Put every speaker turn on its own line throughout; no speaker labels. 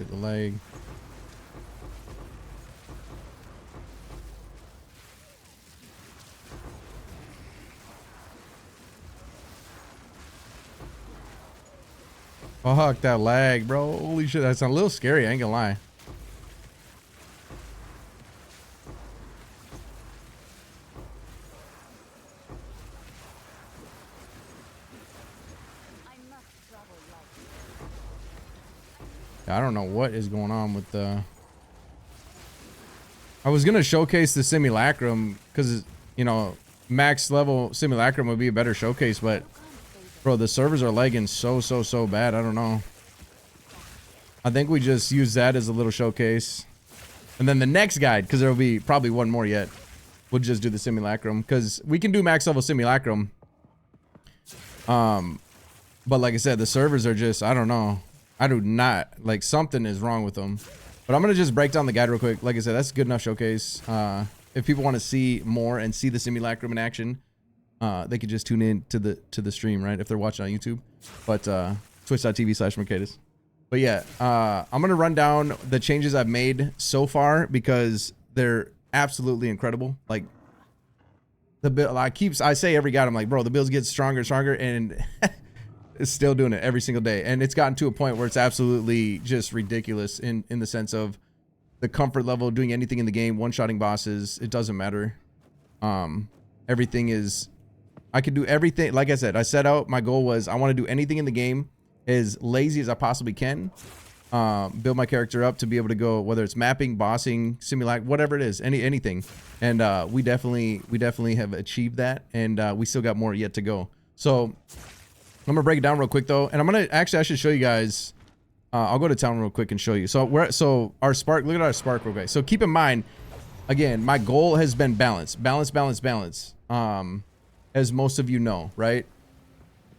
the leg. Fuck that lag, bro. Holy shit, that's a little scary, I ain't gonna lie. I don't know what is going on with the... I was gonna showcase the simulacrum because, you know, max level simulacrum would be a better showcase, but bro, the servers are lagging so bad. I don't know. I think we just use that as a little showcase, and then the next guide, because there will be probably one more yet, we'll just do the simulacrum because we can do max level simulacrum. But like I said, the servers are just, I don't know. I do not, like, something is wrong with them. But I'm gonna just break down the guide real quick. Like I said, that's a good enough showcase. If people want to see more and see the simulacrum in action, they could just tune in to the stream, right? If they're watching on YouTube. But twitch.tv/Merkadis. But yeah, I'm gonna run down the changes I've made so far because they're absolutely incredible. Like the build, I say every guide, I'm like, bro, the builds get stronger and stronger, and it's still doing it every single day. And it's gotten to a point where it's absolutely just ridiculous in the sense of the comfort level, doing anything in the game, one-shotting bosses, it doesn't matter. Everything is, I could do everything. Like I said, I set out, my goal was I want to do anything in the game as lazy as I possibly can. Build my character up to be able to go, whether it's mapping, bossing, simulac, whatever it is, anything. And we definitely have achieved that, and we still got more yet to go. So I'm gonna break it down real quick though, and I'm gonna actually, I should show you guys. I'll go to town real quick and show you. So our spark, look at our spark real quick. So keep in mind, again, my goal has been balance, as most of you know, right?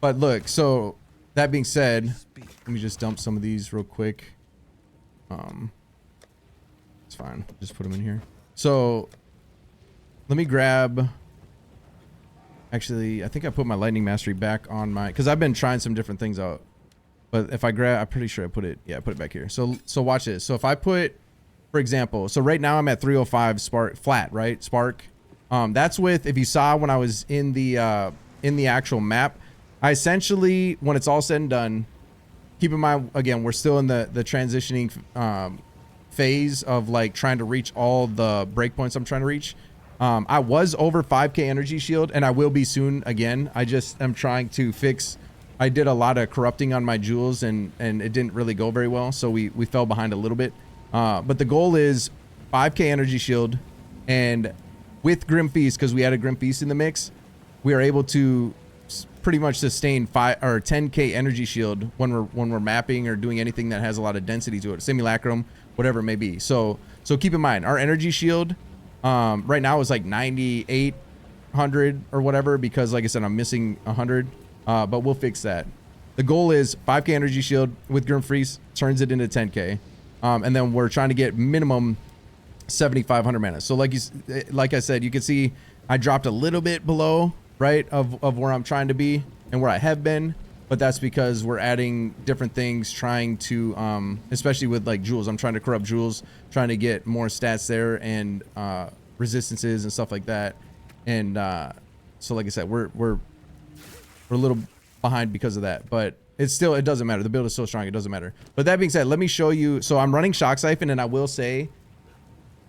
But look, so that being said, let me just dump some of these real quick. It's fine, just put them in here. So let me grab, actually, I think I put my lightning mastery back on my, because I've been trying some different things out. But if I grab, I'm pretty sure I put it, yeah, I put it back here. So watch this. So if I put, for example, so right now I'm at 305 spark flat, right? Spark. That's with, if you saw when I was in the actual map, I essentially, when it's all said and done, keep in mind, again, we're still in the transitioning phase of like trying to reach all the breakpoints I'm trying to reach. I was over 5k energy shield, and I will be soon again. I just am trying to fix, I did a lot of corrupting on my jewels, and it didn't really go very well, so we fell behind a little bit. But the goal is 5k energy shield, and with Grim Feast, because we added Grim Feast in the mix, we are able to pretty much sustain 5 or 10k energy shield when we're mapping or doing anything that has a lot of density to it, simulacrum, whatever it may be. So keep in mind, our energy shield right now is like 9,800 or whatever, because like I said, I'm missing 100. But we'll fix that. The goal is 5k energy shield with Grim Freeze turns it into 10k, and then we're trying to get minimum 7,500 mana. So like I said, you can see I dropped a little bit below, right, of where I'm trying to be and where I have been, but that's because we're adding different things, trying to especially with like jewels, I'm trying to corrupt jewels, trying to get more stats there, and resistances and stuff like that. And so like I said, we're a little behind because of that, but it's still, it doesn't matter. The build is so strong, it doesn't matter. But that being said, let me show you. So I'm running Shock Siphon, and I will say,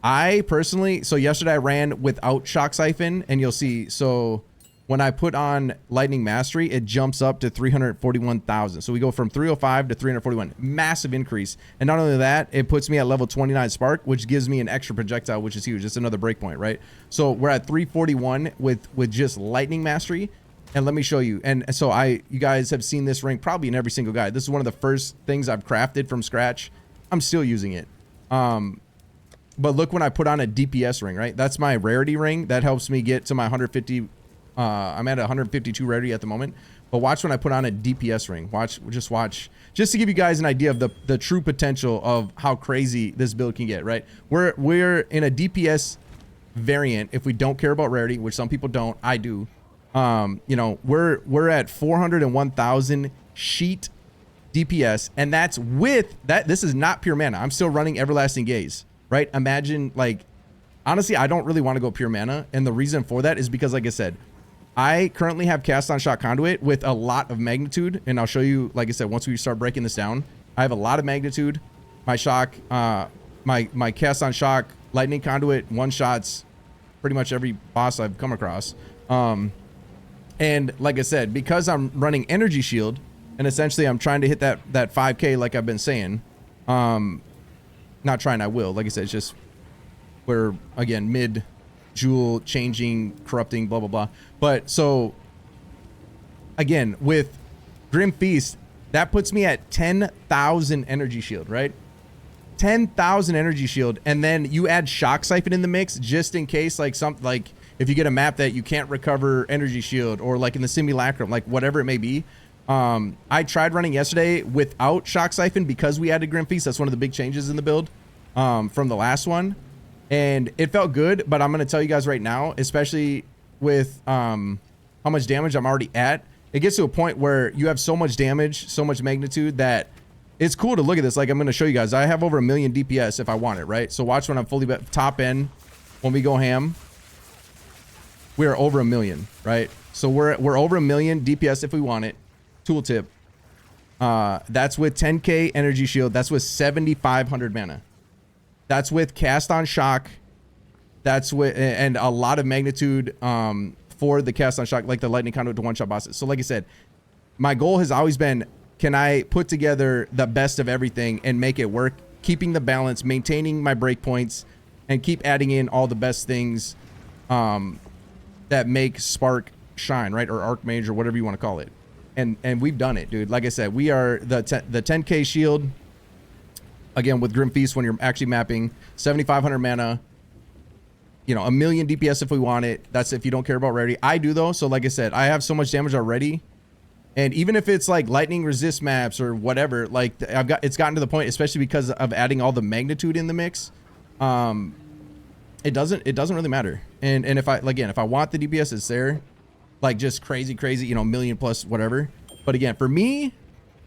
I personally, so yesterday I ran without Shock Siphon, and you'll see, so when I put on Lightning Mastery, it jumps up to 341,000. So we go from 305 to 341, massive increase. And not only that, it puts me at level 29 Spark, which gives me an extra projectile, which is huge. It's another breakpoint, right? So we're at 341 with just Lightning Mastery. And let me show you. And so you guys have seen this ring probably in every single guide. This is one of the first things I've crafted from scratch. I'm still using it. But look, when I put on a DPS ring, right? That's my rarity ring. That helps me get to my 150. I'm at 152 rarity at the moment. But watch when I put on a DPS ring. Just watch. Just to give you guys an idea of the true potential of how crazy this build can get, right? We're in a DPS variant if we don't care about rarity, which some people don't. I do. You know, we're at 401,000 sheet DPS, and that's with that. This is not pure mana. I'm still running Everlasting Gaze, right? Imagine, like, honestly, I don't really want to go pure mana, and the reason for that is because, like I said, I currently have Cast on Shock Conduit with a lot of magnitude, and I'll show you, like I said, once we start breaking this down. I have a lot of magnitude. My shock, my Cast on Shock Lightning Conduit one-shots pretty much every boss I've come across. And like I said, because I'm running Energy Shield, and essentially I'm trying to hit that 5K like I've been saying. Not trying, I will. Like I said, it's just we're, again, mid jewel, changing, corrupting, blah, blah, blah. But so, again, with Grim Feast, that puts me at 10,000 Energy Shield, right? 10,000 Energy Shield, and then you add Shock Siphon in the mix just in case, like, if you get a map that you can't recover Energy Shield, or like in the Simulacrum, like whatever it may be. I tried running yesterday without Shock Siphon because we added Grim Feast. That's one of the big changes in the build from the last one. And it felt good, but I'm going to tell you guys right now, especially with how much damage I'm already at, it gets to a point where you have so much damage, so much magnitude, that it's cool to look at this. Like, I'm going to show you guys. I have over 1 million DPS if I want it, right? So watch when I'm fully top end, when we go ham, we are over 1 million, right? So we're over 1 million DPS if we want it. Tooltip. That's with 10K Energy Shield. That's with 7,500 mana. That's with Cast on Shock. That's with, and a lot of magnitude for the Cast on Shock, like the Lightning Conduit to one-shot bosses. So like I said, my goal has always been, can I put together the best of everything and make it work, keeping the balance, maintaining my breakpoints, and keep adding in all the best things that make Spark shine, right? Or Archmage, or whatever you want to call it. And we've done it, dude. Like I said, we are the 10K shield. Again, with Grim Feast, when you're actually mapping 7,500 mana, you know, 1 million DPS if we want it. That's if you don't care about rarity. I do, though. So like I said, I have so much damage already. And even if it's like lightning resist maps or whatever, like it's gotten to the point, especially because of adding all the magnitude in the mix. It doesn't really matter. And if I want the DPS, it's there. Like just crazy, you know, 1 million plus whatever. But again, for me,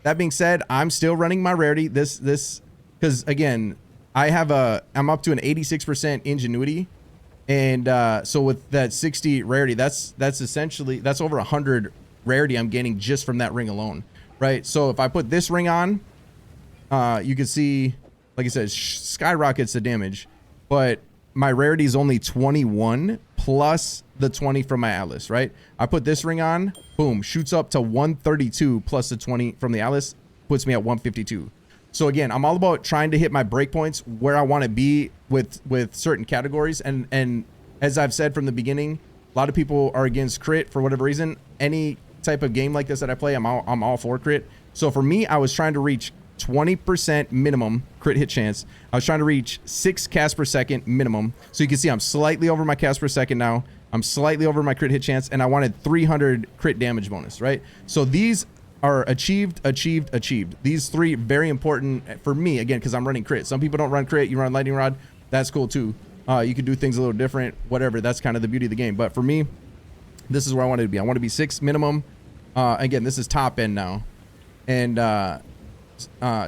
that being said, I'm still running my rarity. This because again, I'm up to an 86% ingenuity. And so with that 60 rarity, that's essentially, that's over 100 rarity I'm gaining just from that ring alone, right? So if I put this ring on, you can see, like I said, skyrockets the damage, but my rarity is only 21 plus the 20 from my Atlas, right? I put this ring on, boom, shoots up to 132 plus the 20 from the Atlas, puts me at 152. So again, I'm all about trying to hit my breakpoints where I want to be with certain categories. And as I've said from the beginning, a lot of people are against crit for whatever reason. Any type of game like this that I play, I'm all for crit. So for me, I was trying to reach 20% minimum crit hit chance. I was trying to reach 6 casts per second minimum. So you can see I'm slightly over my cast per second now. I'm slightly over my crit hit chance, and I wanted 300 crit damage bonus, right? So these are achieved. These three very important for me, again, because I'm running crit. Some people don't run crit. You run lightning rod. That's cool too. You can do things a little different, whatever. That's kind of the beauty of the game. But for me, this is where I wanted to be. I want to be 6 minimum. Again, this is top end now. And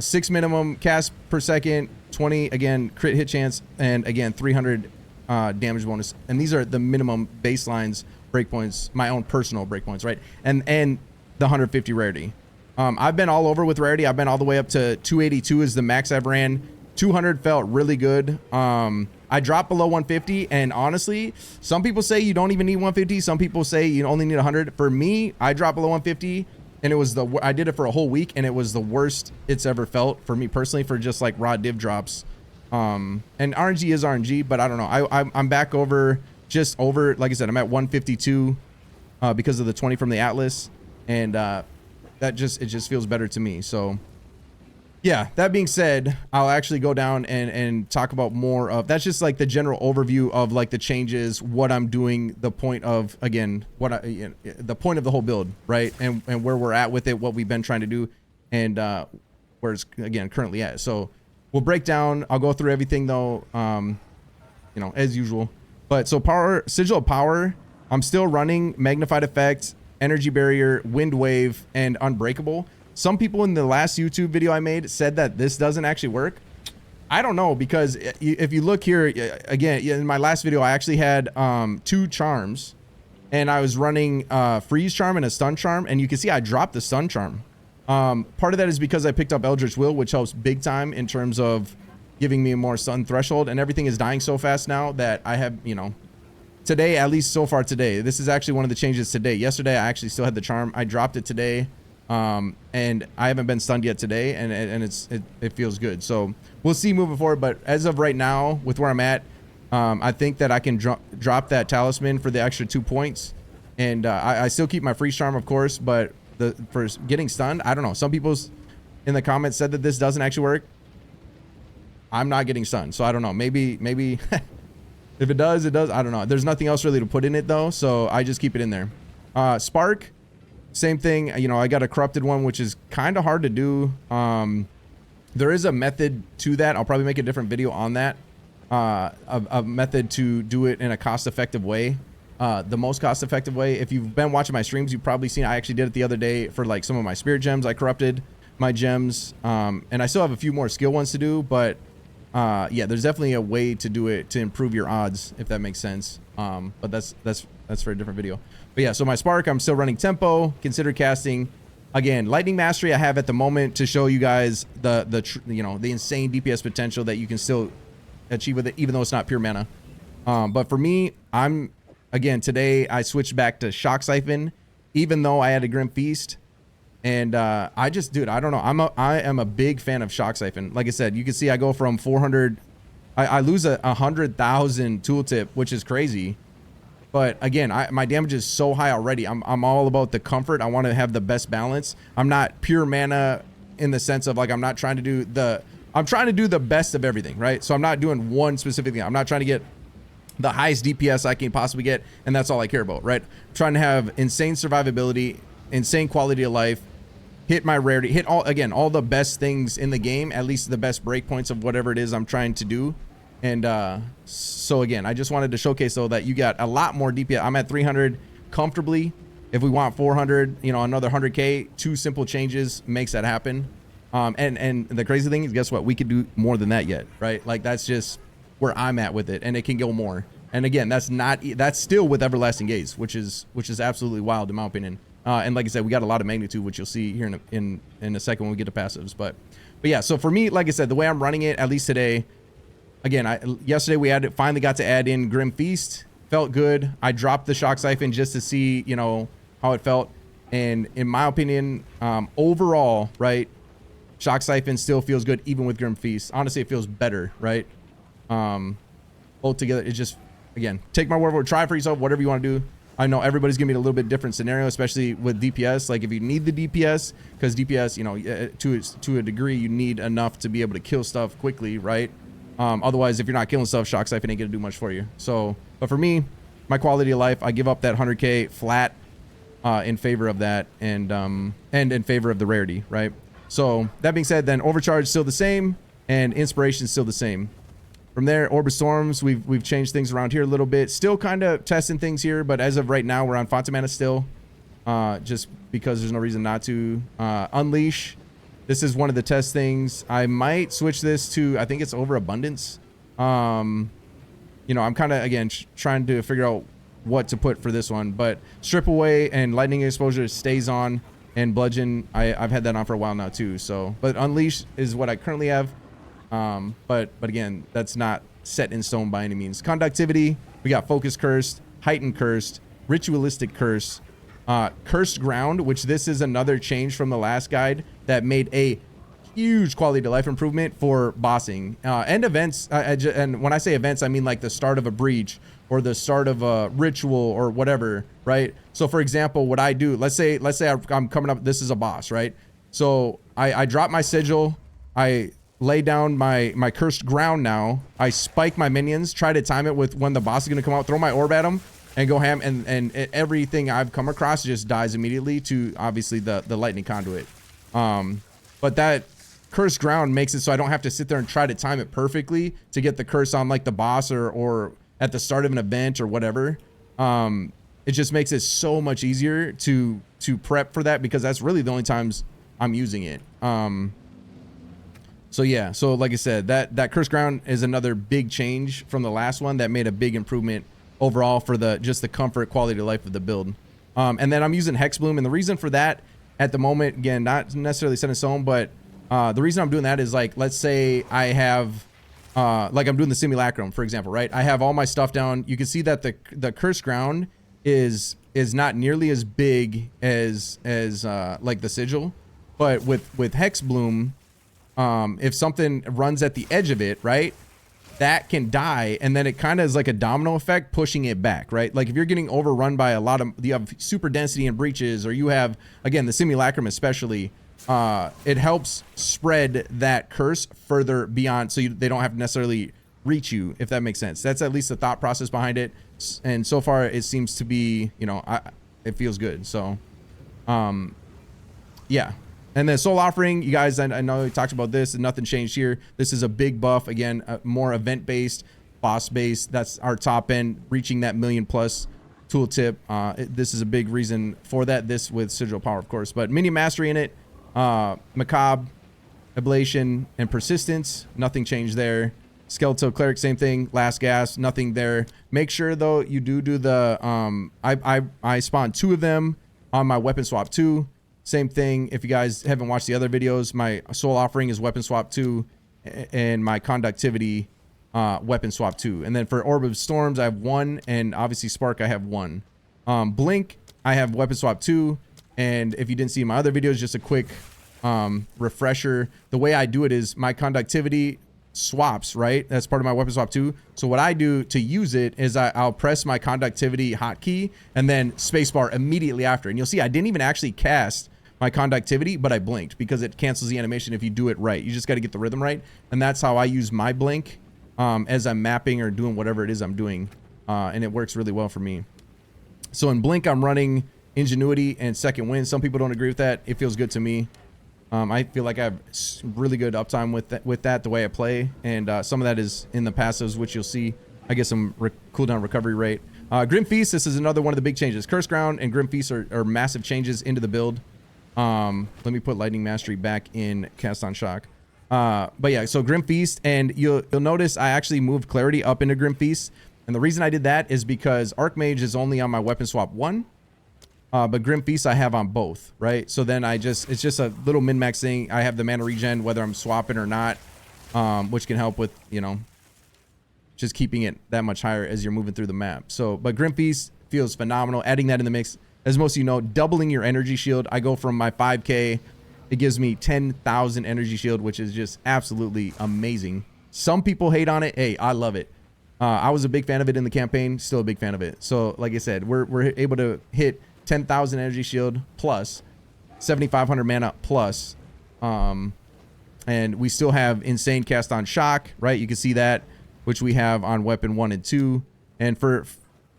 6 minimum cast per second, 20, again, crit hit chance, and again, 300 damage bonus. And these are the minimum baselines, breakpoints, my own personal breakpoints, right? And the 150 rarity. I've been all over with rarity. I've been all the way up to 282 is the max I've ran. 200 felt really good. I dropped below 150, and honestly, some people say you don't even need 150. Some people say you only need 100. For me, I dropped below 150, and it was I did it for a whole week, and it was the worst it's ever felt for me personally for just like raw div drops. And RNG is RNG, but I don't know. I'm back over, just over, like I said, I'm at 152 because of the 20 from the Atlas, and it just feels better to me. So yeah, that being said, I'll actually go down and talk about more of, that's just like the general overview of like the changes, what I'm doing, the point of, again, the point of the whole build, right? And where we're at with it, what we've been trying to do, and where it's, again, currently at. So we'll break down, I'll go through everything though, you know, as usual. But so power, Sigil of Power, I'm still running Magnified Effect, Energy Barrier, Wind Wave, and Unbreakable. some people in the last YouTube video I made said that this doesn't actually work. I don't know, because if you look here again, in my last video, I actually had 2 charms, and I was running freeze charm and a stun charm, and you can see I dropped the stun charm. Part of that is because I picked up Eldritch Will, which helps big time in terms of giving me a more stun threshold, and everything is dying so fast now that I have, you know, today, at least so far today, this is actually one of the changes today. Yesterday, I actually still had the charm. I dropped it today. And I haven't been stunned yet today, and it feels good. So we'll see moving forward, but as of right now, with where I'm at, I think that I can drop that talisman for the extra 2 points, and I still keep my freeze charm, of course, but for getting stunned, I don't know. Some people in the comments said that this doesn't actually work. I'm not getting stunned, so I don't know. Maybe if it does, it does. I don't know. There's nothing else really to put in it though, so I just keep it in there. Spark. Same thing, you know, I got a corrupted one, which is kind of hard to do. There is a method to that. I'll probably make a different video on that. A method to do it in a cost-effective way. The most cost-effective way. If you've been watching my streams, you've probably seen I actually did it the other day for like some of my spirit gems. I corrupted my gems, and I still have a few more skill ones to do. But yeah, there's definitely a way to do it to improve your odds, if that makes sense. But that's for a different video. But yeah, so my spark, I'm still running tempo, consider casting. Again, lightning mastery I have at the moment to show you guys you know, the insane DPS potential that you can still achieve with it, even though it's not pure mana. But for me, again, today I switched back to Shock Siphon, even though I had a Grim Feast. And I just, dude, I don't know. I am a big fan of Shock Siphon. Like I said, you can see I go from 400, I lose 100,000 tooltip, which is crazy. But again, my damage is so high already. I'm all about the comfort. I want to have the best balance. I'm not pure mana in the sense of like, I'm trying to do the best of everything, right? So I'm not doing one specific thing. I'm not trying to get the highest DPS I can possibly get, and that's all I care about, right? I'm trying to have insane survivability, insane quality of life, hit my rarity, hit all the best things in the game, at least the best breakpoints of whatever it is I'm trying to do. And so again, I just wanted to showcase though that you got a lot more DPS. I'm at 300 comfortably. If we want 400, you know, another 100k, 2 simple changes makes that happen. And the crazy thing is, guess what? We could do more than that yet, right? Like that's just where I'm at with it, and it can go more. And again, that's still with Everlasting Gaze, which is absolutely wild in my opinion. And like I said, we got a lot of magnitude, which you'll see here in a second when we get to passives. But yeah, so for me, like I said, the way I'm running it, at least today, again, yesterday we finally got to add in Grim Feast. Felt good. I dropped the Shock Siphon just to see, you know, how it felt. And in my opinion, overall, right, Shock Siphon still feels good even with Grim Feast. Honestly, it feels better, right? Both together, it just, again, take my word for it. Try for yourself, whatever you want to do. I know everybody's gonna be in a little bit different scenario, especially with DPS. Like if you need the DPS, because DPS, you know, to a degree, you need enough to be able to kill stuff quickly, right? Otherwise, if you're not killing stuff, Shock Siphon ain't gonna do much for you. So, but for me, my quality of life, I give up that 100k flat in favor of that, and in favor of the rarity, right? So that being said, then overcharge still the same, and inspiration still the same. From there, Orb of Storms, we've changed things around here a little bit. Still kind of testing things here, but as of right now, we're on Font Mana still, just because there's no reason not to. Unleash. This is one of the test things. I might switch this to, I think it's Overabundance. You know, I'm kind of, again, trying to figure out what to put for this one. But Strip Away and Lightning Exposure stays on. And Bludgeon, I've had that on for a while now too. So, but Unleash is what I currently have. But again, that's not set in stone by any means. Conductivity, we got Focus Cursed, Heightened Cursed, Ritualistic Curse, Cursed Ground, which this is another change from the last guide that made a huge quality of life improvement for bossing and events. And when I say events, I mean like the start of a breach or the start of a ritual or whatever, right? So for example, what I do, let's say I'm coming up, this is a boss, right? So I drop my sigil, I lay down my cursed ground now, I spike my minions, try to time it with when the boss is going to come out, throw my orb at them, and go ham, and everything I've come across just dies immediately to obviously the lightning conduit. But that cursed ground makes it so I don't have to sit there and try to time it perfectly to get the curse on like the boss or at the start of an event or whatever. It just makes it so much easier to prep for that, because that's really the only times I'm using it. So yeah, so like I said, that curse ground is another big change from the last one that made a big improvement overall for just the comfort, quality of life of the build. And then I'm using Hex Bloom, and the reason for that at the moment, again, not necessarily set in stone, but the reason I'm doing that is, like, let's say I have like I'm doing the simulacrum, for example, right? I have all my stuff down. You can see that the curse ground is not nearly as big as like the sigil, but with Hex Bloom, if something runs at the edge of it, right, that can die, and then it kind of is like a domino effect pushing it back, right? Like if you're getting overrun by you have super density and breaches, or you have, again, the simulacrum especially, it helps spread that curse further beyond, so they don't have to necessarily reach you, if that makes sense. That's at least the thought process behind it, and so far it seems to be, you know, it feels good. So yeah. And then Soul Offering, you guys, I know we talked about this and nothing changed here. This is a big buff, again, more event-based, boss-based. That's our top end, reaching that 1 million+ tooltip. This is a big reason for that, this with Sigil Power, of course. But Minion Mastery in it, Macabre, Ablation, and Persistence, nothing changed there. Skeletal Cleric, same thing. Last Gas, nothing there. Make sure, though, you do the, I spawned 2 of them on my Weapon Swap 2. Same thing, if you guys haven't watched the other videos, my Soul Offering is Weapon Swap 2, and my Conductivity Weapon Swap 2. And then for Orb of Storms, I have 1, and obviously Spark, I have 1. Blink, I have Weapon Swap 2, and if you didn't see my other videos, just a quick refresher. The way I do it is my Conductivity swaps, right? That's part of my Weapon Swap 2. So what I do to use it is I'll press my Conductivity hotkey and then spacebar immediately after. And you'll see I didn't even actually cast my Conductivity, but I blinked because it cancels the animation if you do it right. You just got to get the rhythm right. And that's how I use my blink as I'm mapping or doing whatever it is I'm doing. And it works really well for me. So in blink, I'm running Ingenuity and Second Wind. Some people don't agree with that. It feels good to me. I feel like I have really good uptime with that, the way I play. And some of that is in the passives, which you'll see. I get some cooldown recovery rate. Grim Feast, this is another one of the big changes. Curse Ground and Grim Feast are massive changes into the build. Let me put Lightning Mastery back in Cast on Shock. But yeah, so Grim Feast, and you'll notice I actually moved Clarity up into Grim Feast. And the reason I did that is because Archmage is only on my Weapon Swap 1. But Grim Feast I have on both, right? So then it's just a little min-max thing. I have the mana regen whether I'm swapping or not, which can help with, you know, just keeping it that much higher as you're moving through the map. So, but Grim Feast feels phenomenal. Adding that in the mix, as most of you know, doubling your energy shield. I go from my 5k, it gives me 10,000 energy shield, which is just absolutely amazing. Some people hate on it. Hey, I love it. I was a big fan of it in the campaign, still a big fan of it. So like I said, we're able to hit 10,000 energy shield plus 7,500 mana plus, and we still have insane cast on shock, right? You can see that, which we have on weapon 1 and 2. And for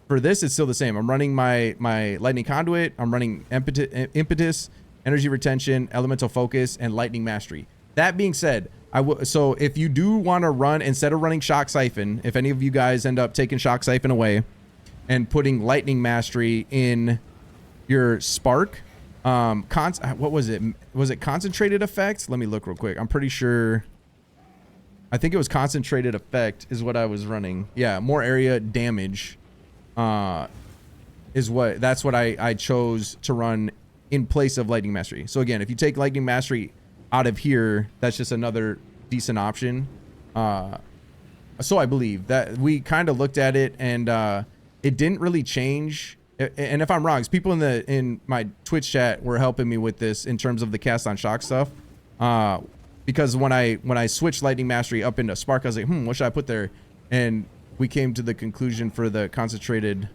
this, it's still the same. I'm running my lightning conduit. I'm running impetus, energy retention, elemental focus, and lightning mastery. That being said, so if you do want to run, instead of running shock siphon, if any of you guys end up taking shock siphon away and putting lightning mastery in your spark, what was it? Was it concentrated effect? Let me look real quick. I'm pretty sure. I think it was concentrated effect is what I was running. Yeah, more area damage that's what I chose to run in place of lightning mastery. So again, if you take lightning mastery out of here, that's just another decent option. So I believe that we kind of looked at it, and it didn't really change. And if I'm wrong, because people in my Twitch chat were helping me with this in terms of the cast on shock stuff. Because when I switched lightning mastery up into spark, I was like, what should I put there? And we came to the conclusion for the concentrated,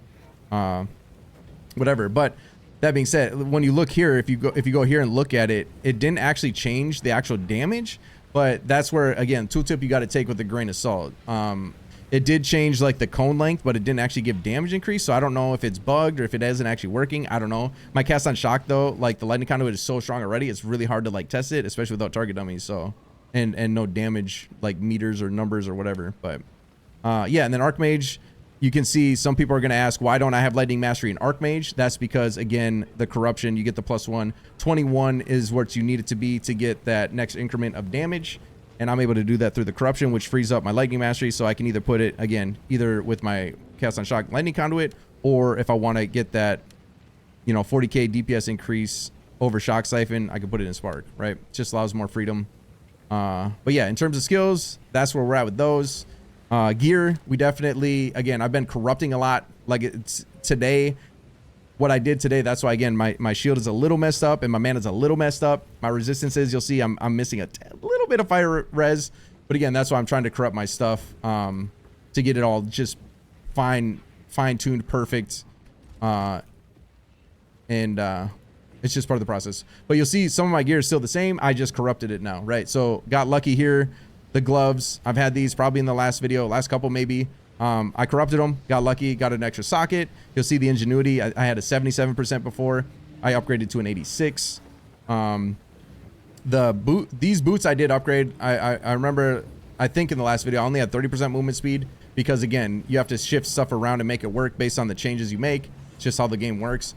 whatever. But that being said, when you look here, if you go here and look at it, it didn't actually change the actual damage. But that's where, again, tooltip you got to take with a grain of salt. It did change like the cone length, but it didn't actually give damage increase. So I don't know if it's bugged or if it isn't actually working. I don't know. My cast on shock though, like the lightning conduit is so strong already, it's really hard to like test it, especially without target dummies. So, and no damage like meters or numbers or whatever. But yeah, and then Archmage, you can see some people are going to ask, why don't I have Lightning Mastery in Archmage? That's because, again, the corruption, you get the +1. 21 is what you need it to be to get that next increment of damage. And I'm able to do that through the corruption, which frees up my Lightning Mastery. So I can either put it, again, either with my Cast on Shock Lightning Conduit, or if I want to get that, you know, 40k DPS increase over Shock Siphon, I can put it in Spark, right? It just allows more freedom. But yeah, in terms of skills, that's where we're at with those. Gear, we definitely, again, I've been corrupting a lot. Like it's today, what I did today, that's why, again, my shield is a little messed up and my mana is a little messed up. My resistances, you'll see I'm missing a little bit of fire res. But again, that's why I'm trying to corrupt my stuff to get it all just fine-tuned perfect. It's just part of the process. But you'll see some of my gear is still the same. I just corrupted it now, right? So got lucky here. The gloves, I've had these probably in the last video, last couple maybe. I corrupted them, got lucky, got an extra socket. You'll see the ingenuity. I had a 77% before. I upgraded to an 86. These boots I did upgrade. I remember, I think in the last video, I only had 30% movement speed because, again, you have to shift stuff around and make it work based on the changes you make. It's just how the game works.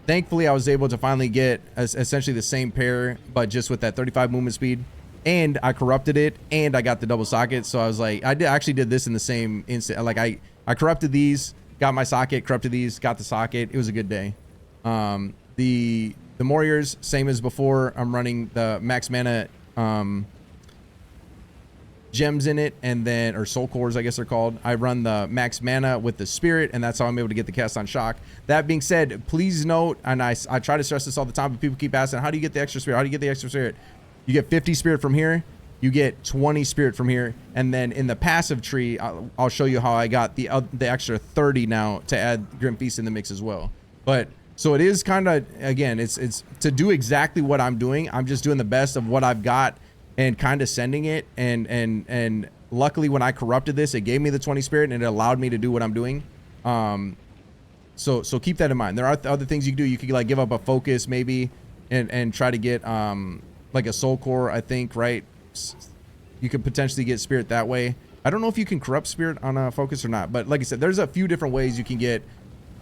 Thankfully, I was able to finally get essentially the same pair, but just with that 35 movement speed. And I corrupted it, and I got the double socket. So I was like, actually did this in the same instant. Like I corrupted these, got my socket, corrupted these, got the socket. It was a good day. The Warriors, same as before. I'm running the max mana gems in it, and then, or soul cores, I guess they're called. I run the max mana with the spirit, and that's how I'm able to get the cast on shock. That being said, please note, and I try to stress this all the time, but people keep asking, how do you get the extra spirit? How do you get the extra spirit? You get 50 spirit from here, you get 20 spirit from here, and then in the passive tree, I'll show you how I got the extra 30 now to add Grim Feast in the mix as well. But so it is kind of, again, it's to do exactly what I'm doing. I'm just doing the best of what I've got and kind of sending it. And luckily when I corrupted this, it gave me the 20 spirit and it allowed me to do what I'm doing. So keep that in mind. There are other things you can do. You could like give up a focus maybe and try to get like a soul core, I think, right? You could potentially get spirit that way. I don't know if you can corrupt spirit on a focus or not, but like I said, there's a few different ways you can get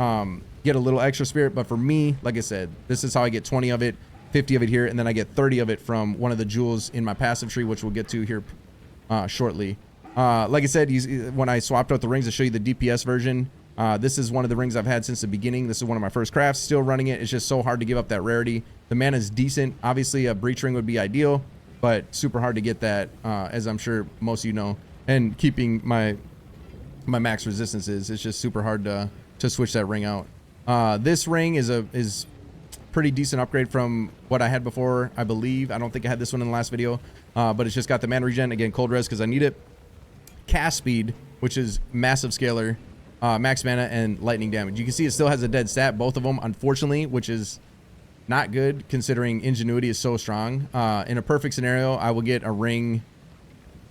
a little extra spirit. But for me, like I said, this is how I get 20 of it, 50 of it here, and then I get 30 of it from one of the jewels in my passive tree, which we'll get to here shortly. Like I said, when I swapped out the rings to show you the DPS version, this is one of the rings I've had since the beginning. This is one of my first crafts, still running it. It's just so hard to give up that rarity. The mana is decent. Obviously a breach ring would be ideal, but super hard to get that, as I'm sure most of you know. And keeping my max resistances, it's just super hard to switch that ring out. This ring is pretty decent upgrade from what I had before, I believe. I don't think I had this one in the last video, but it's just got the mana regen, again, cold res because I need it. Cast speed, which is massive scalar, max mana, and lightning damage. You can see it still has a dead stat, both of them, unfortunately, which is not good considering ingenuity is so strong. In a perfect scenario, I will get a ring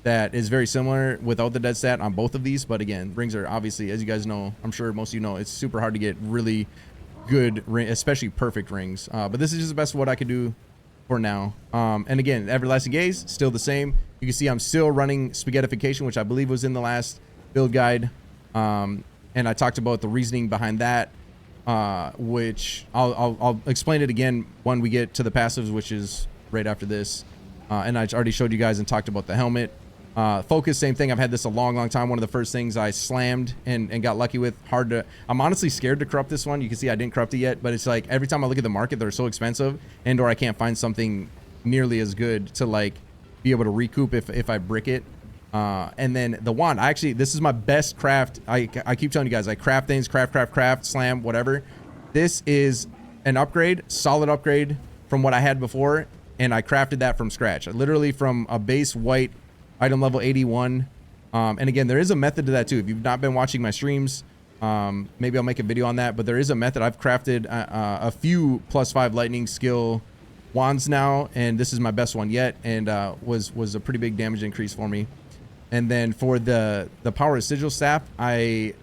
that is very similar without the dead stat on both of these. But again, rings are obviously, as you guys know, I'm sure most of you know, it's super hard to get really good ring, especially perfect rings. But this is just the best of what I could do for now. And again, Everlasting Gaze, still the same. You can see I'm still running Spaghettification, which I believe was in the last build guide. And I talked about the reasoning behind that, which I'll explain it again when we get to the passives, which is right after this. And I already showed you guys and talked about the helmet. Focus, same thing. I've had this a long time. One of the first things I slammed and got lucky with. I'm honestly scared to corrupt this one. You can see I didn't corrupt it yet, but it's like every time I look at the market, they're so expensive, and or I can't find something nearly as good to like be able to recoup if I brick it. And then the wand, this is my best craft. I keep telling you guys, I craft things, craft, slam, whatever. This is an upgrade, solid upgrade from what I had before, and I crafted that from scratch. Literally from a base white item level 81. And again, there is a method to that too. If you've not been watching my streams, maybe I'll make a video on that, but there is a method. I've crafted a few +5 lightning skill wands now, and this is my best one yet, and was a pretty big damage increase for me. And then for the power of sigil staff, I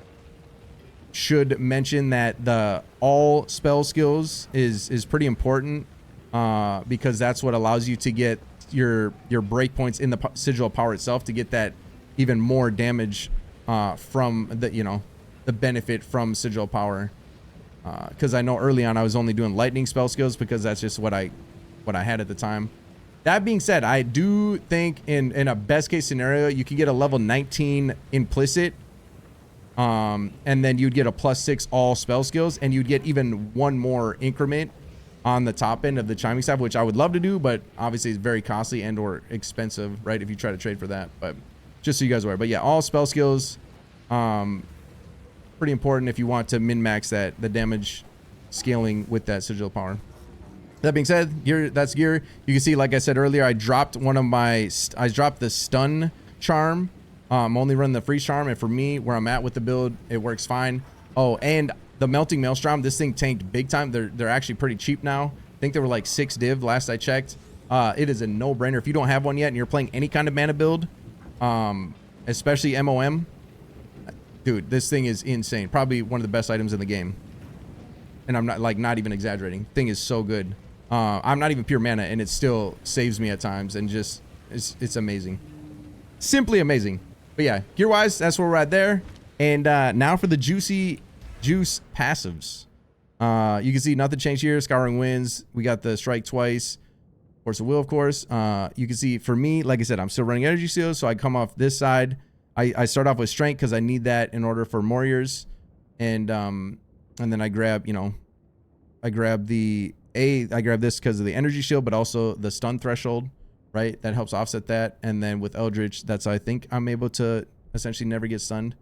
should mention that the all spell skills is pretty important, because that's what allows you to get your breakpoints in the sigil power itself to get that even more damage from the, the benefit from sigil power. Because I know early on I was only doing lightning spell skills because that's just what I had at the time. That being said, I do think in a best case scenario you could get a level 19 implicit, and then you'd get a +6 all spell skills, and you'd get even one more increment on the top end of the chiming staff, which I would love to do, but obviously it's very costly and or expensive, right, if you try to trade for that. But just so you guys are aware. But yeah, all spell skills, pretty important if you want to min-max the damage scaling with that sigil power. That being said, gear, that's gear. You can see, like I said earlier, I dropped one of my, I dropped the stun charm. Only run the freeze charm, and for me, where I'm at with the build, it works fine. Oh, and the melting maelstrom, this thing tanked big time. They're actually pretty cheap now. I think they were like 6 div last I checked. It is a no-brainer if you don't have one yet and you're playing any kind of mana build, especially MOM. Dude, this thing is insane. Probably one of the best items in the game. And I'm not even exaggerating. Thing is so good. I'm not even pure mana, and it still saves me at times, and just it's amazing. Simply amazing. But yeah, gear wise, that's where we're at there. And now for the juicy juice passives. You can see nothing changed here. Scouring Winds. We got the strike twice. Force of Will, of course. You can see for me, like I said, I'm still running energy seals, so I come off this side. I start off with strength because I need that in order for warriors, and then I grab, I grab I grab this because of the energy shield, but also the stun threshold, right? That helps offset that. And then with Eldritch, that's how I think I'm able to essentially never get stunned.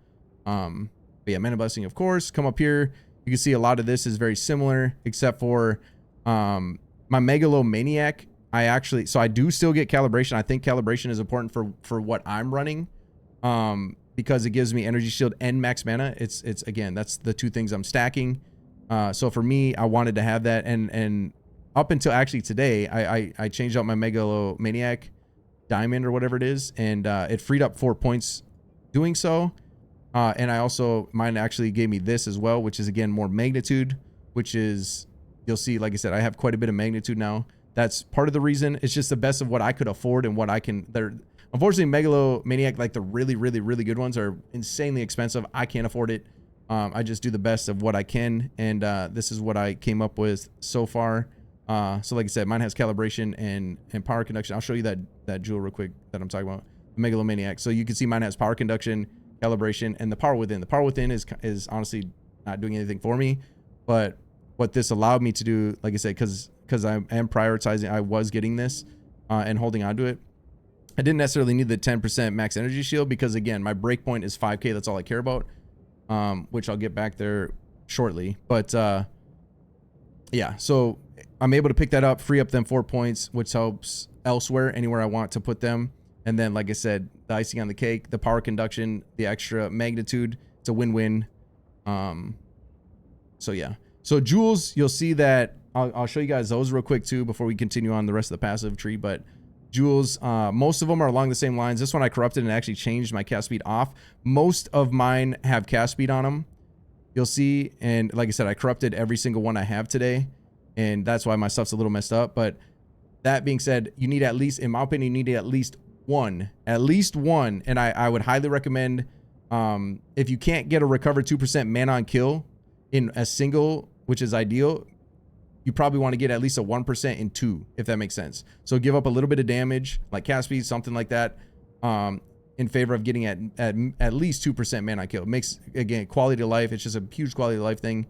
But yeah, Mana Blessing, of course. Come up here, you can see a lot of this is very similar, except for my Megalomaniac. So I do still get calibration. I think calibration is important for what I'm running. Because it gives me energy shield and max mana. It's again, that's the two things I'm stacking. So for me, I wanted to have that, and up until actually today, I changed out my Megalomaniac diamond or whatever it is, and it freed up 4 points doing so. And I also, mine actually gave me this as well, which is again more magnitude, which is, you'll see, like I said, I have quite a bit of magnitude now. That's part of the reason. It's just the best of what I could afford and what I can. Unfortunately, Megalomaniac, like the really, really, really good ones, are insanely expensive. I can't afford it. I just do the best of what I can, and this is what I came up with so far. So like I said, mine has calibration and power conduction. I'll show you that jewel real quick that I'm talking about, the Megalomaniac. So you can see mine has power conduction, calibration, and the power within. The power within is honestly not doing anything for me, but what this allowed me to do, like I said, because I am prioritizing, I was getting this and holding on to it. I didn't necessarily need the 10% max energy shield because, again, my breakpoint is 5k. That's all I care about, which I'll get back there shortly. But yeah, so I'm able to pick that up, free up them 4 points, which helps elsewhere, anywhere I want to put them. And then, like I said, the icing on the cake, the power conduction, the extra magnitude, it's a win-win. So yeah, so jewels, you'll see that I'll show you guys those real quick too before we continue on the rest of the passive tree. But jewels, most of them are along the same lines. This one I corrupted and actually changed my cast speed off. Most of mine have cast speed on them, you'll see. And like I said, I corrupted every single one I have today, and that's why my stuff's a little messed up. But that being said, you need at least, in my opinion, you need at least one. And I would highly recommend, if you can't get a recover 2% mana on kill in a single, which is ideal, you probably want to get at least a 1% in 2, if that makes sense. So give up a little bit of damage, like cast speed, something like that, in favor of getting at least 2% mana on kill. It makes, again, quality of life. It's just a huge quality of life thing.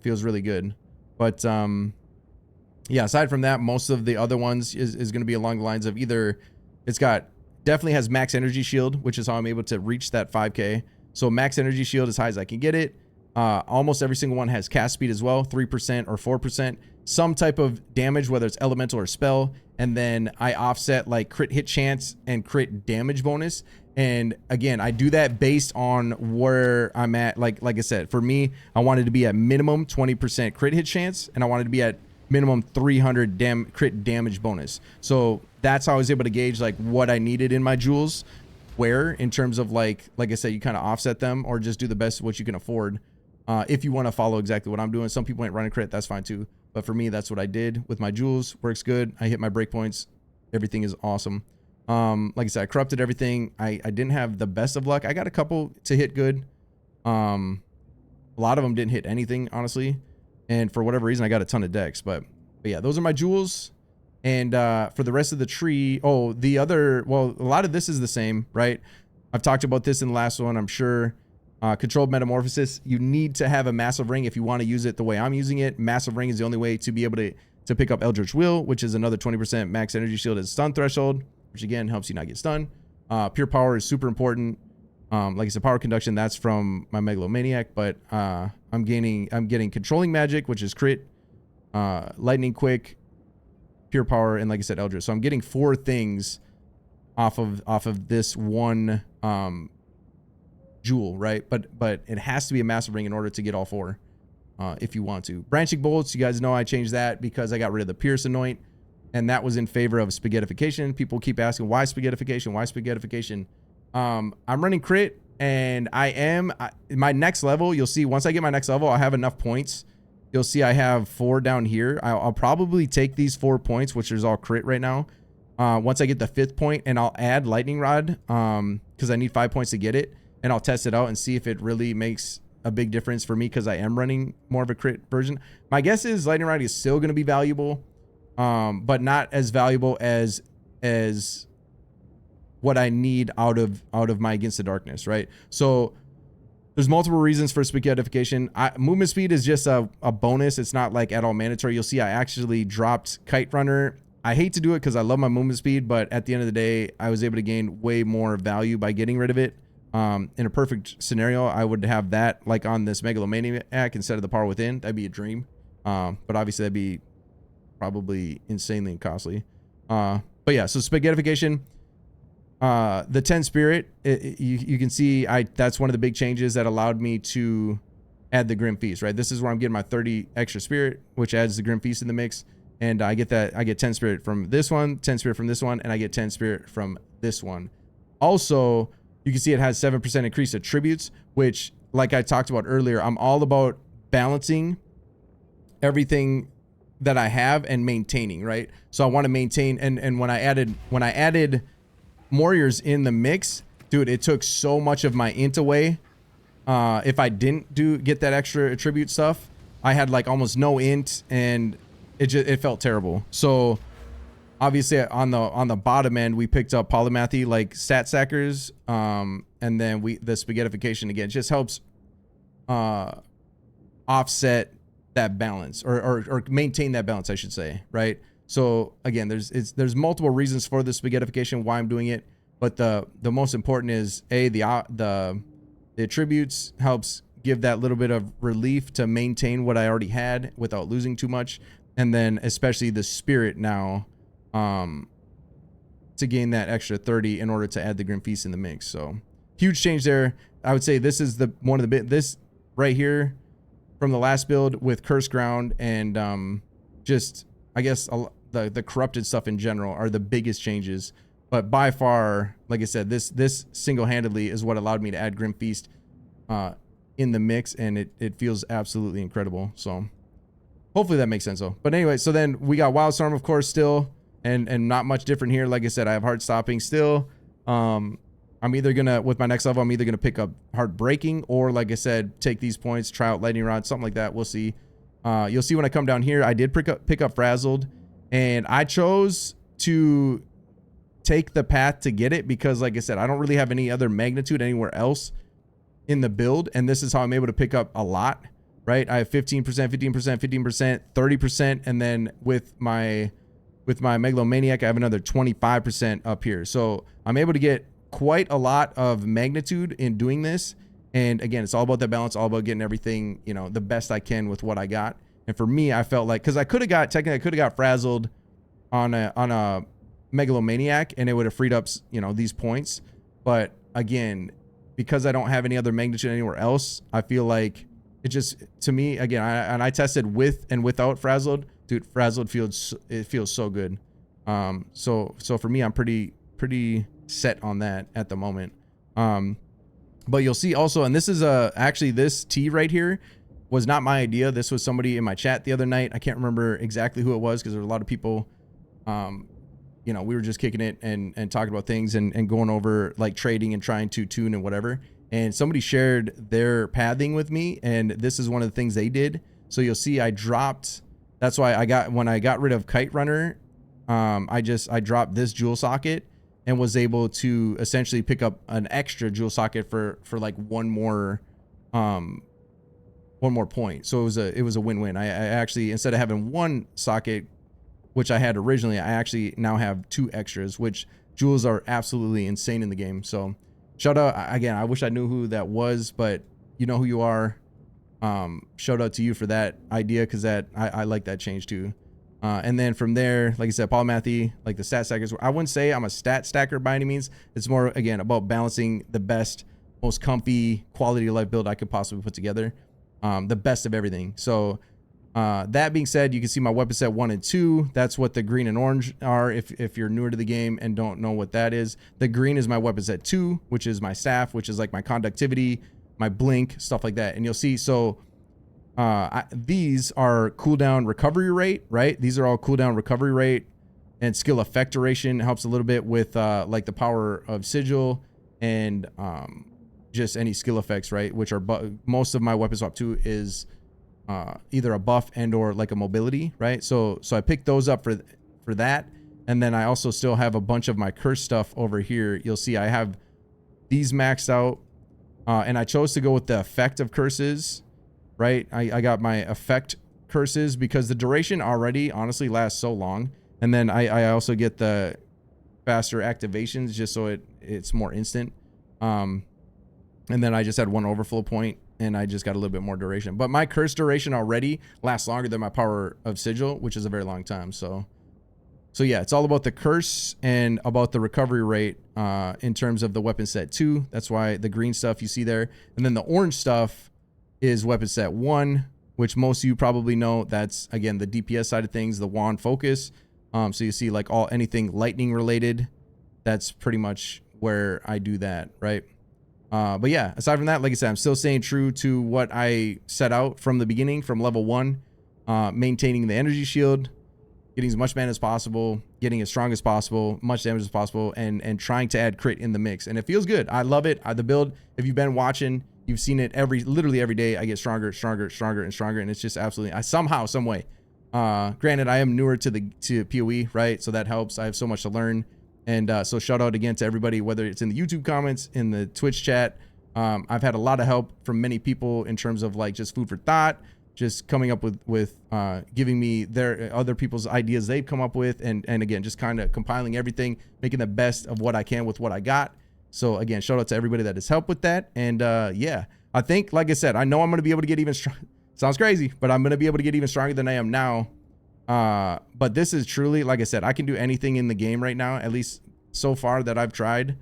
Feels really good. But yeah, aside from that, most of the other ones is going to be along the lines of either it's got, definitely has max energy shield, which is how I'm able to reach that 5k. So max energy shield as high as I can get it. Almost every single one has cast speed as well, 3% or 4%, some type of damage, whether it's elemental or spell. And then I offset like crit hit chance and crit damage bonus. And again, I do that based on where I'm at. Like I said, for me, I wanted to be at minimum 20% crit hit chance, and I wanted to be at minimum 300 crit damage bonus. So that's how I was able to gauge like what I needed in my jewels, where in terms of like I said, you kind of offset them or just do the best of what you can afford. If you want to follow exactly what I'm doing. Some people ain't running crit, that's fine too. But for me, that's what I did with my jewels. Works good. I hit my breakpoints. Everything is awesome. Like I said, I corrupted everything. I didn't have the best of luck. I got a couple to hit good. A lot of them didn't hit anything, honestly. And for whatever reason, I got a ton of decks. But yeah, those are my jewels. And for the rest of the tree, well, a lot of this is the same, right? I've talked about this in the last one, I'm sure. Controlled Metamorphosis, you need to have a Massive Ring if you want to use it the way I'm using it. Massive Ring is the only way to be able to pick up Eldritch Will, which is another 20% max energy shield as stun threshold, which again helps you not get stunned. Pure Power is super important. Like I said, Power Conduction, that's from my Megalomaniac, but I'm getting Controlling Magic, which is crit, Lightning Quick, Pure Power, and like I said, Eldritch. So I'm getting 4 things off of this one jewel, right? But it has to be a Massive Ring in order to get all 4 if you want to. Branching Bolts, you guys know I changed that because I got rid of the Pierce Anoint, and that was in favor of Spaghettification. People keep asking, why Spaghettification? Why Spaghettification? I'm running crit, and my next level, you'll see once I get my next level, I'll have enough points. You'll see I have 4 down here. I'll probably take these 4 points, which is all crit right now. Once I get the 5th point, and I'll add Lightning Rod because I need 5 points to get it, and I'll test it out and see if it really makes a big difference for me because I am running more of a crit version. My guess is Lightning Rod is still going to be valuable, but not as valuable as what I need out of my Against the Darkness, right? So there's multiple reasons for Spaghettification. Movement speed is just a bonus. It's not like at all mandatory. You'll see I actually dropped Kite Runner. I hate to do it because I love my movement speed, but at the end of the day, I was able to gain way more value by getting rid of it. In a perfect scenario, I would have that like on this Megalomaniac instead of the Power Within. That'd be a dream. But obviously that'd be probably insanely costly. But yeah, so Spaghettification. The 10 Spirit, you can see that's one of the big changes that allowed me to add the Grim Feast, right? This is where I'm getting my 30 extra Spirit, which adds the Grim Feast in the mix. And I get 10 Spirit from this one, 10 Spirit from this one, and I get 10 Spirit from this one. Also, you can see it has 7% increased attributes, which, like I talked about earlier, I'm all about balancing everything that I have and maintaining, right? So I want to maintain, and when I added Warriors in the mix, dude, it took so much of my int away. If I didn't get that extra attribute stuff, I had like almost no int, and it felt terrible. So obviously on the bottom end, we picked up Polymathy, like stat stackers, and then the Spaghettification again just helps offset that balance or maintain that balance, I should say, right? So again, there's multiple reasons for the Spaghettification, why I'm doing it, but the most important is the attributes helps give that little bit of relief to maintain what I already had without losing too much, and then especially the Spirit now to gain that extra 30 in order to add the Grim Feast in the mix. So huge change there. I would say this is this right here from the last build with Cursed Ground and just I guess the corrupted stuff in general are the biggest changes. But by far, like I said, this single-handedly is what allowed me to add Grim Feast in the mix, and it feels absolutely incredible. So hopefully that makes sense though. But anyway, so then we got Wildstorm, of course, still, and not much different here. Like I said, I have Heart Stopping still. I'm either gonna, with my next level, I'm either gonna pick up Heart Breaking, or like I said, take these points, try out Lightning Rod, something like that. We'll see. You'll see when I come down here, I did pick up Frazzled, and I chose to take the path to get it because, like I said, I don't really have any other magnitude anywhere else in the build, and this is how I'm able to pick up a lot, right? I have 15%, 15%, 15%, 30%, and then with my Megalomaniac, I have another 25% up here. So I'm able to get quite a lot of magnitude in doing this. And again, it's all about that balance, all about getting everything, you know, the best I can with what I got. And for me, I felt like, because I could have got Frazzled on a Megalomaniac, and it would have freed up, you know, these points. But again, because I don't have any other magnitude anywhere else, I feel like it just, to me, again, I tested with and without Frazzled. Dude, Frazzled feels so good. So for me, I'm pretty set on that at the moment. But you'll see also, and this is actually this T right here was not my idea. This was somebody in my chat the other night. I can't remember exactly who it was because there were a lot of people. You know, we were just kicking it and talking about things and going over like trading and trying to tune and whatever. and somebody shared their pathing with me, and this is one of the things they did. So you'll see I dropped, that's why when I got rid of Kite Runner, I dropped this jewel socket and was able to essentially pick up an extra jewel socket for like one more point. So it was a win-win. I actually, instead of having one socket, which I had originally, I actually now have 2 extras, which jewels are absolutely insane in the game. So shout out again. I wish I knew who that was, but you know who you are. Shout out to you for that idea, because that I like that change too. And then from there, like I said, polymathy, like the stat stackers. I wouldn't say I'm a stat stacker by any means. It's more, again, about balancing the best, most comfy quality of life build I could possibly put together. The best of everything. So that being said, you can see my weapon set 1 and 2. That's what the green and orange are. If you're newer to the game and don't know what that is, the green is my weapon set 2, which is my staff, which is like my conductivity, my blink, stuff like that. And you'll see, so these are cooldown recovery rate, right? These are all cooldown recovery rate, and skill effect duration helps a little bit with like the power of sigil and just any skill effects, right? Which are most of my weapon swap 2 is either a buff and or like a mobility, right? So I picked those up for that. And then I also still have a bunch of my curse stuff over here. You'll see I have these maxed out, and I chose to go with the effect of curses, right? I got my effect curses because the duration already honestly lasts so long. And then I also get the faster activations just so it's more instant. And then I just had 1 overflow point, and I just got a little bit more duration. But my curse duration already lasts longer than my power of sigil, which is a very long time. So yeah, it's all about the curse and about the recovery rate in terms of the weapon set 2. That's why the green stuff you see there. And then the orange stuff is weapon set 1, which most of you probably know. That's, again, the DPS side of things, the wand focus. So you see like anything lightning related, that's pretty much where I do that, right? But yeah, aside from that, like I said, I'm still staying true to what I set out from the beginning, from level 1, maintaining the energy shield, getting as much mana as possible, getting as strong as possible, much damage as possible, and trying to add crit in the mix. And it feels good. I love it. The build, if you've been watching, you've seen it literally every day. I get stronger, and stronger, and it's just absolutely, somehow, some way. Granted, I am newer to POE, right? So that helps. I have so much to learn. And so shout out again to everybody, whether it's in the YouTube comments, in the Twitch chat. I've had a lot of help from many people in terms of like just food for thought, just coming up with giving me their other people's ideas they've come up with, and again, just kind of compiling everything, making the best of what I can with what I got. So again, shout out to everybody that has helped with that. And yeah, I think, like I said, I know I'm going to be able to get even strong. Sounds crazy, but I'm going to be able to get even stronger than I am now. But this is truly, like I said, I can do anything in the game right now, at least so far that I've tried,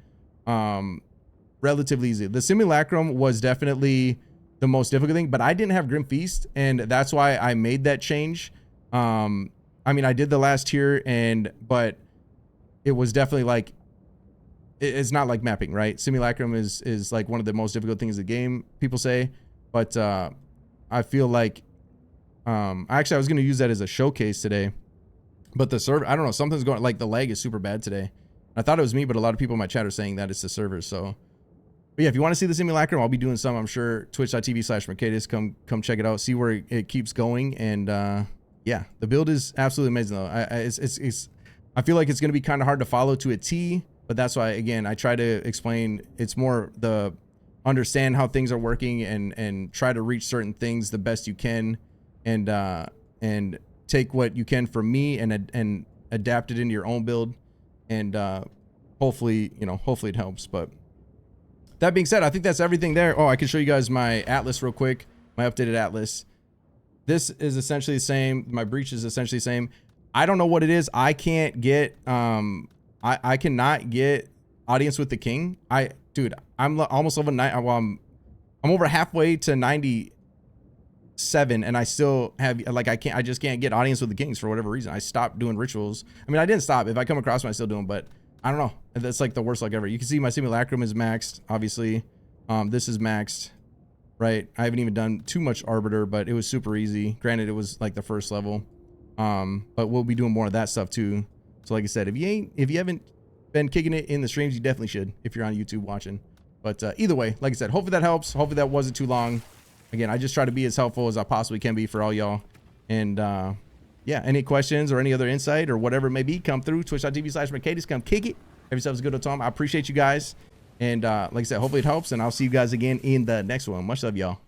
relatively easy. The Simulacrum was definitely the most difficult thing, but I didn't have Grim Feast, and that's why I made that change. I mean, I did the last tier, but it was definitely like, it's not like mapping, right? Simulacrum is like one of the most difficult things in the game, people say, but I feel like actually I was going to use that as a showcase today, but the server, I don't know, something's going, like the lag is super bad today. I thought it was me, but a lot of people in my chat are saying that it's the server. So, but yeah, if you want to see the Simulacrum, I'll be doing some, I'm sure. Twitch.tv/Merkadis, come check it out, see where it keeps going. And yeah, the build is absolutely amazing though. I feel like it's going to be kind of hard to follow to a T, but that's why, again, I try to explain. It's more the understand how things are working and try to reach certain things the best you can, and take what you can from me and adapt it into your own build, and hopefully it helps. But that being said, I think that's everything there. Oh, I can show you guys my atlas real quick, my updated atlas. This is essentially the same. My breach is essentially the same. I don't know what it is. I can't get I cannot get audience with the king. Dude, I'm almost level 9. Well, I'm over halfway to 97, and I still have, like, I just can't get audience with the kings for whatever reason. I stopped doing rituals. I mean, I didn't stop. If I come across them, I still do them, but I don't know. That's like the worst luck ever. You can see my Simulacrum is maxed, obviously. This is maxed, right? I haven't even done too much Arbiter, but it was super easy. Granted, it was like the first level. But we'll be doing more of that stuff too. So like I said, if you haven't been kicking it in the streams, you definitely should, if you're on YouTube watching. But either way, like I said, hopefully that helps. Hopefully that wasn't too long. Again, I just try to be as helpful as I possibly can be for all y'all. And yeah, any questions or any other insight or whatever it may be, come through twitch.tv/Merkadis. Come kick it. Have yourselves a good time. I appreciate you guys. And like I said, hopefully it helps. And I'll see you guys again in the next one. Much love, y'all.